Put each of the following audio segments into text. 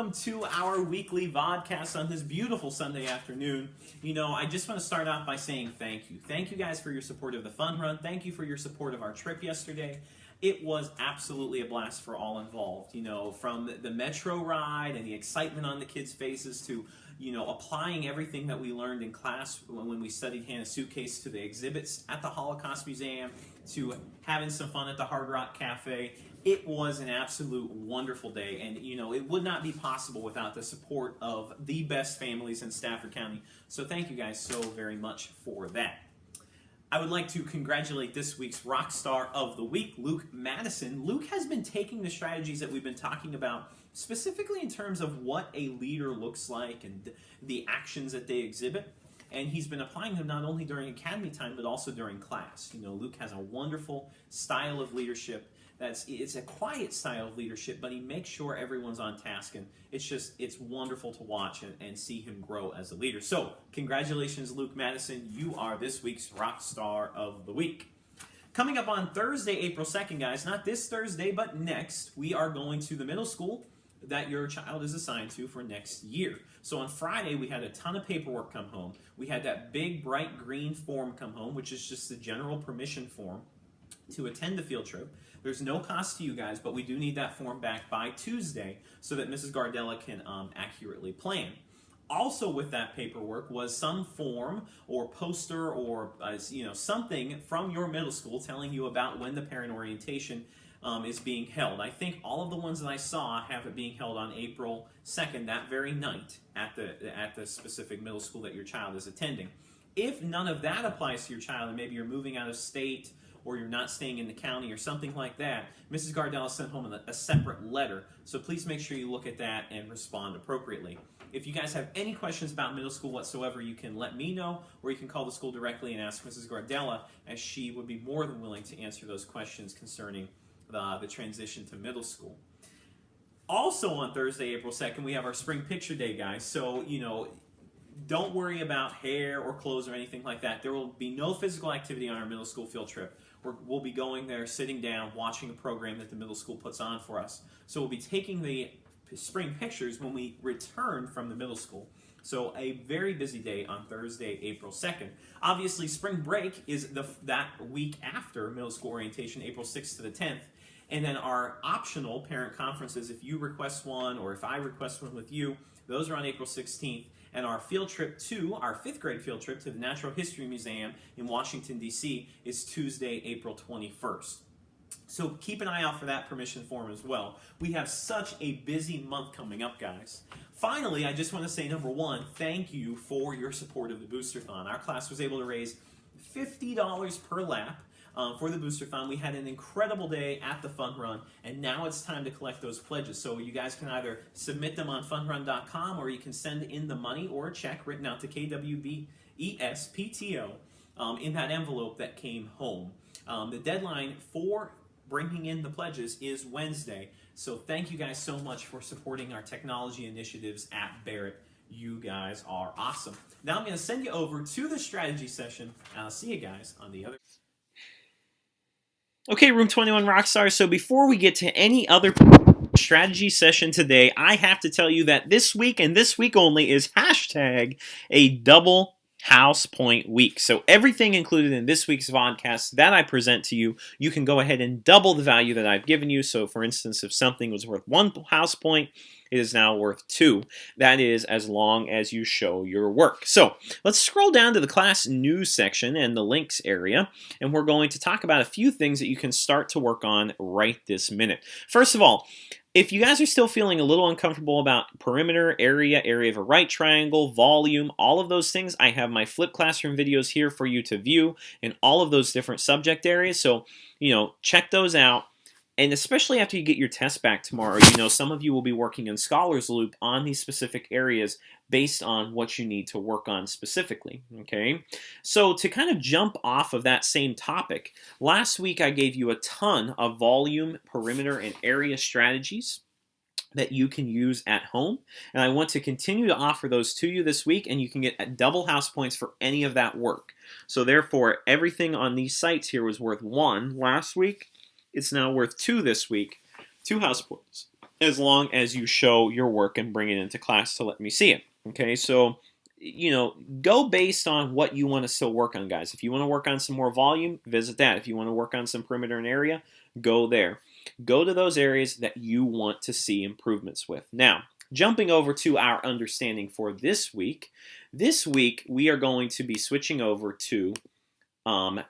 welcome to our weekly VODCAST on this beautiful Sunday afternoon. You know, I just want to start off by saying thank you. Thank you guys for your support of the fun run. Thank you for your support of our trip yesterday. It was absolutely a blast for all involved, you know, from the metro ride and the excitement on the kids' faces to, you know, applying everything that we learned in class when we studied Hannah's Suitcase to the exhibits at the Holocaust Museum to having some fun at the Hard Rock Cafe. It was an absolute wonderful day, and you know, it would not be possible without the support of the best families in Stafford County. So thank you guys so very much for that. I would like to congratulate this week's rock star of the week, Luke Madison. Luke has been taking the strategies that we've been talking about, specifically in terms of what a leader looks like and the actions that they exhibit, and he's been applying them not only during academy time, but also during class. You know, Luke has a wonderful style of leadership. It's a quiet style of leadership, but he makes sure everyone's on task, and it's wonderful to watch and see him grow as a leader. So, congratulations, Luke Madison. You are this week's rock star of the week. Coming up on Thursday, April 2nd, guys, not this Thursday, but next, we are going to the middle school that your child is assigned to for next year. So on Friday, we had a ton of paperwork come home. We had that big, bright green form come home, which is just the general permission form to attend the field trip. There's no cost to you guys, but we do need that form back by Tuesday so that Mrs. Gardella can accurately plan. Also with that paperwork was some form or poster or something from your middle school telling you about when the parent orientation is being held. I think all of the ones that I saw have it being held on April 2nd, that very night, at the specific middle school that your child is attending. If none of that applies to your child, and maybe you're moving out of state or you're not staying in the county or something like that, Mrs. Gardella sent home a separate letter, so please make sure you look at that and respond appropriately. If you guys have any questions about middle school whatsoever, you can let me know, or you can call the school directly and ask Mrs. Gardella, as she would be more than willing to answer those questions concerning the transition to middle school. Also on Thursday, April 2nd, we have our Spring Picture Day, guys, so, you know, don't worry about hair or clothes or anything like that. There will be no physical activity on our middle school field trip. We'll be going there, sitting down, watching a program that the middle school puts on for us. So we'll be taking the spring pictures when we return from the middle school. So a very busy day on Thursday, April 2nd. Obviously, spring break is that week after middle school orientation, April 6th to the 10th. And then our optional parent conferences, if you request one or if I request one with you, those are on April 16th. And our field trip our 5th grade field trip to the Natural History Museum in Washington, D.C. is Tuesday, April 21st. So keep an eye out for that permission form as well. We have such a busy month coming up, guys. Finally, I just want to say, number one, thank you for your support of the Booster-thon. Our class was able to raise $50 per lap for the Booster-thon. We had an incredible day at the Fun Run, and now it's time to collect those pledges. So you guys can either submit them on funrun.com, or you can send in the money or a check written out to KWBESPTO in that envelope that came home. The deadline for bringing in the pledges is Wednesday. So thank you guys so much for supporting our technology initiatives at Barrett. You guys are awesome. Now I'm going to send you over to the strategy session, and I'll see you guys on the other. Okay, Room 21 Rockstars, so before we get to any other strategy session today, I have to tell you that this week and this week only is hashtag a double house point week. So everything included in this week's VODCAST that I present to you, you can go ahead and double the value that I've given you. So for instance, if something was worth 1 house point, it is now worth 2. That is as long as you show your work. So let's scroll down to the class news section and the links area, and we're going to talk about a few things that you can start to work on right this minute. First of all, if you guys are still feeling a little uncomfortable about perimeter, area of a right triangle, volume, all of those things, I have my flipped classroom videos here for you to view in all of those different subject areas. So, you know, check those out. And especially after you get your test back tomorrow, you know, some of you will be working in Scholars Loop on these specific areas based on what you need to work on specifically, okay? So to kind of jump off of that same topic, last week I gave you a ton of volume, perimeter, and area strategies that you can use at home, and I want to continue to offer those to you this week, and you can get double house points for any of that work. So therefore, everything on these sites here was worth 1 last week. It's now worth 2 this week, 2 house points. as long as you show your work and bring it into class to let me see it. Okay, so go based on what you want to still work on, guys. If you want to work on some more volume, visit that. If you want to work on some perimeter and area, go there. Go to those areas that you want to see improvements with. Now, jumping over to our understanding for this week we are going to be switching over to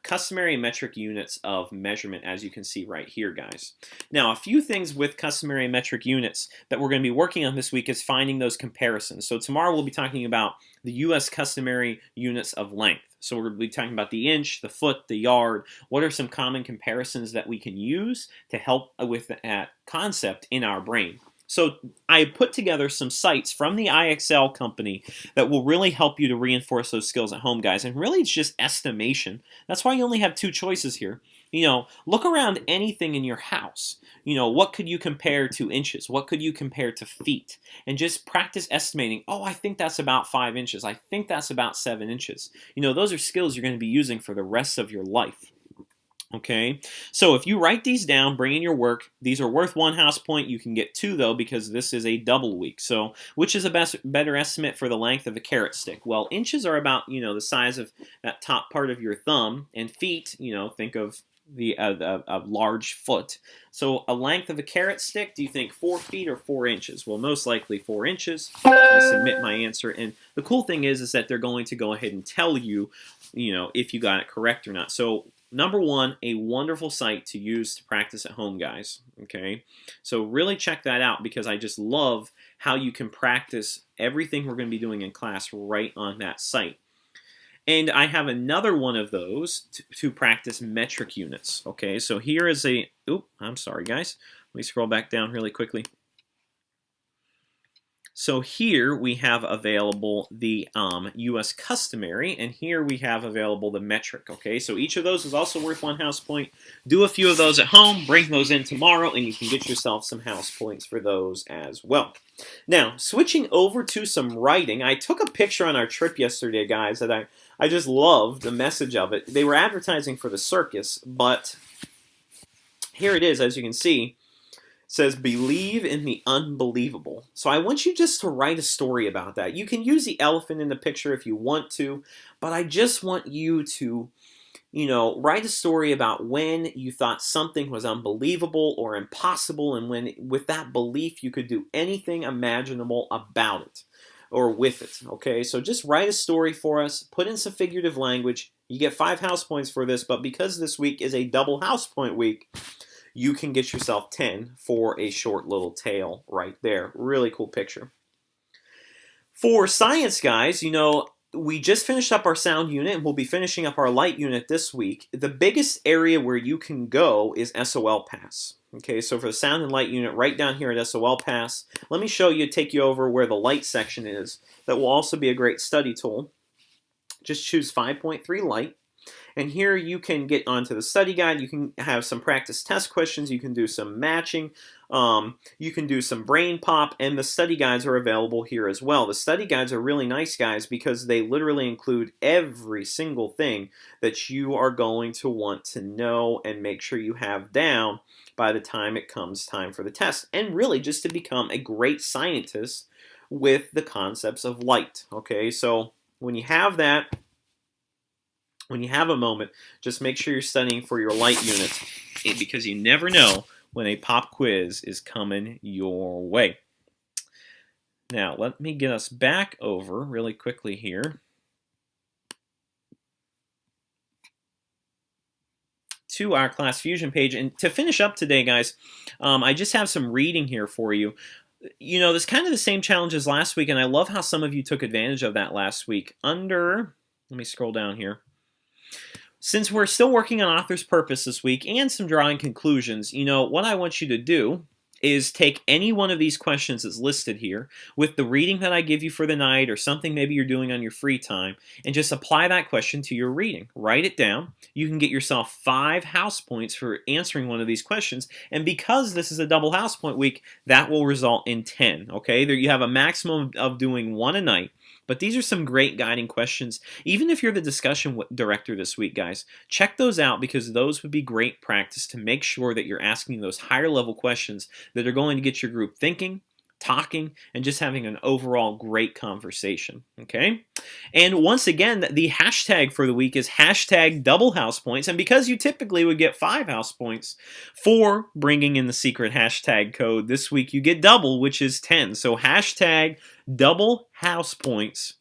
customary and metric units of measurement, as you can see right here, guys. Now, a few things with customary and metric units that we're going to be working on this week is finding those comparisons. So tomorrow we'll be talking about the U.S. customary units of length. So we're going to be talking about the inch, the foot, the yard. What are some common comparisons that we can use to help with that concept in our brain? So I put together some sites from the IXL company that will really help you to reinforce those skills at home, guys. And really, it's just estimation. That's why you only have two choices here. Look around anything in your house. What could you compare to inches? What could you compare to feet? And just practice estimating. Oh, I think that's about 5 inches. I think that's about 7 inches. Those are skills you're going to be using for the rest of your life. Okay, so if you write these down, bring in your work. These are worth 1 house point. You can get 2 though, because this is a double week. So which is a better estimate for the length of a carrot stick? Well, inches are about the size of that top part of your thumb, and feet, think of a large foot. So a length of a carrot stick, do you think 4 feet or 4 inches? Well, most likely 4 inches. I submit my answer, and the cool thing is that they're going to go ahead and tell you, if you got it correct or not. So number one, a wonderful site to use to practice at home, guys. Okay, so really check that out, because I just love how you can practice everything we're going to be doing in class right on that site. And I have another one of those to practice metric units. Okay, so here is I'm sorry, guys. Let me scroll back down really quickly. So here we have available the U.S. customary, and here we have available the metric. Okay, so each of those is also worth 1 house point. Do a few of those at home, bring those in tomorrow, and you can get yourself some house points for those as well. Now, switching over to some writing, I took a picture on our trip yesterday, guys, that I just loved the message of it. They were advertising for the circus, but here it is, as you can see. Says, believe in the unbelievable. So I want you just to write a story about that. You can use the elephant in the picture if you want to, but I just want you to, write a story about when you thought something was unbelievable or impossible, and when with that belief you could do anything imaginable about it or with it. Okay, so just write a story for us, put in some figurative language. You get 5 house points for this, but because this week is a double house point week, you can get yourself 10 for a short little tale right there. Really cool picture. For science, guys, we just finished up our sound unit, and we'll be finishing up our light unit this week. The biggest area where you can go is SOL Pass. Okay, so for the sound and light unit, right down here at SOL Pass, let me take you over where the light section is. That will also be a great study tool. Just choose 5.3 light. And here you can get onto the study guide. You can have some practice test questions. You can do some matching. You can do some brain pop. And the study guides are available here as well. The study guides are really nice, guys, because they literally include every single thing that you are going to want to know and make sure you have down by the time it comes time for the test. And really just to become a great scientist with the concepts of light. Okay, so when you have that, when you have a moment, just make sure you're studying for your light units, because you never know when a pop quiz is coming your way. Now, let me get us back over really quickly here to our Class Fusion page. And to finish up today, guys, I just have some reading here for you. There's kind of the same challenge as last week, and I love how some of you took advantage of that last week. Let me scroll down here. Since we're still working on author's purpose this week and some drawing conclusions, what I want you to do is take any one of these questions that's listed here with the reading that I give you for the night, or something maybe you're doing on your free time, and just apply that question to your reading. Write it down. You can get yourself 5 house points for answering one of these questions, and because this is a double house point week, that will result in 10. Okay, there you have a maximum of doing 1 a night. But these are some great guiding questions. Even if you're the discussion director this week, guys, check those out because those would be great practice to make sure that you're asking those higher level questions that are going to get your group thinking, talking, and just having an overall great conversation. Okay? And once again, the hashtag for the week is hashtag double house points. And because you typically would get 5 house points for bringing in the secret hashtag code, this week you get double, which is 10. So hashtag double house points.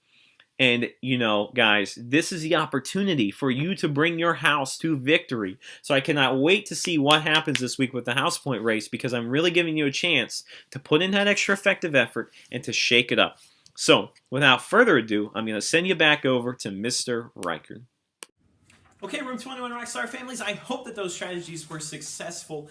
And, you know, guys, this is the opportunity for you to bring your house to victory. So I cannot wait to see what happens this week with the house point race because I'm really giving you a chance to put in that extra effective effort and to shake it up. So, without further ado, I'm going to send you back over to Mr. Riker. Okay, Room 21 Rockstar families, I hope that those strategies were successful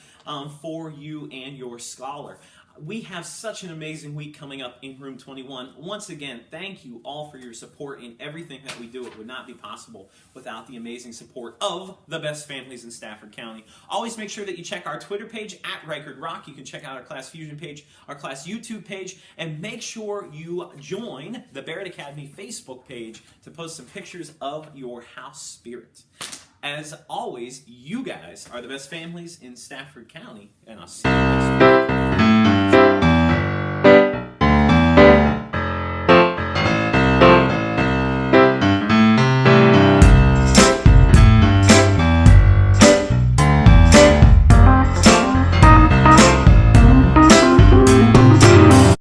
for you and your scholar. We have such an amazing week coming up in Room 21. Once again, thank you all for your support in everything that we do. It would not be possible without the amazing support of the best families in Stafford County. Always make sure that you check our Twitter page at Reichard Rock. You can check out our Class Fusion page, our Class YouTube page, and make sure you join the Barrett Academy Facebook page to post some pictures of your house spirit. As always, you guys are the best families in Stafford County, and I'll see you next week.